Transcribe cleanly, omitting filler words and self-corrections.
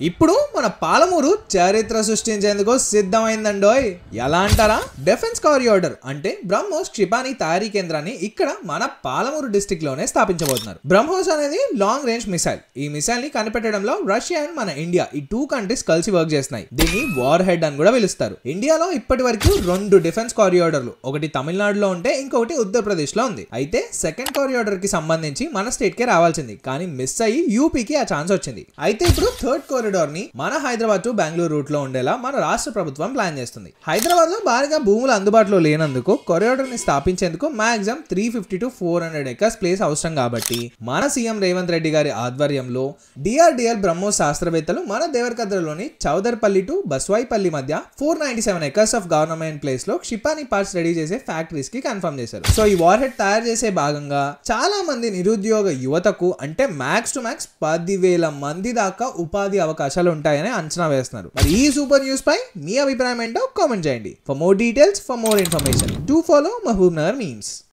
ఇప్పుడు మన పాలమూరు చరిత్ర సృష్టించేందుకు సిద్ధమైందండోయ్. ఎలా అంటారా? డిఫెన్స్ కారిడార్ అంటే బ్రహ్మోస్ క్షిపణి తయారీ కేంద్రాన్ని ఇక్కడ మన పాలమూరు డిస్ట్రిక్ట్ లోనే స్థాపించబోతున్నారు. బ్రహ్మోస్ అనేది లాంగ్ రేంజ్ మిసైల్. ఈ మిసైల్ ని కనిపెట్టడంలో రష్యా అండ్ మన ఇండియా ఈ 2 కంట్రీస్ కలిసి వర్క్ చేస్తున్నాయి. దీన్ని వార్ హెడ్ అని కూడా పిలుస్తారు. ఇండియాలో ఇప్పటి వరకు 2 డిఫెన్స్ కారిడార్లు, ఒకటి తమిళనాడులో ఉంటే ఇంకొకటి ఉత్తరప్రదేశ్ లో ఉంది. అయితే సెకండ్ కారిడార్ కి సంబంధించి మన స్టేట్ కే రావాల్సింది, కానీ మిస్ అయ్యి యూపీకి ఆ ఛాన్స్ వచ్చింది. అయితే ఇప్పుడు థర్డ్ కారిడార్ ని మన హైదరాబాద్ టు బెంగళూరు రూట్ లో ఉండేలా మన రాష్ట్ర ప్రభుత్వం ప్లాన్ చేస్తుంది. హైదరాబాద్ లో భారీగా భూములు అందుబాటులో లేనందుకు కారిడార్ ని స్థాపించేందుకు మాక్సిమం 350 to 400 ఎకర్స్ ప్లేస్ అవసరం. కాబట్టి మన సీఎం రేవంత్ రెడ్డి గారి ఆధ్వర్యంలో డిఆర్డిఎల్ బ్రహ్మోస్ శాస్త్రవేత్తలు మన దేవరకద్రలోని చౌదర్పల్లి టు బస్వాయిపల్లి మధ్య 497 ఎకర్స్ ఆఫ్ గవర్నమెంట్ ప్లేస్ లో క్షిపణి పార్ట్స్ రెడీ చేసే ఫ్యాక్టరీస్ కి కన్ఫర్మ్ చేశారు. సో ఈ వార్ హెడ్ తయారు చేసే భాగంగా చాలా మంది నిరుద్యోగ యువతకు అంటే మ్యాక్స్ టు మ్యాక్స్ 10,000 మంది దాకా ఉపాధి అవకాశాలు ఉంటాయని అంచనా వేస్తున్నారు. మరి ఈ సూపర్ న్యూస్ పై మీ అభిప్రాయం ఏంటో కామెంట్ చేయండి. For more details, for more information, do follow Mahabubnagar memes.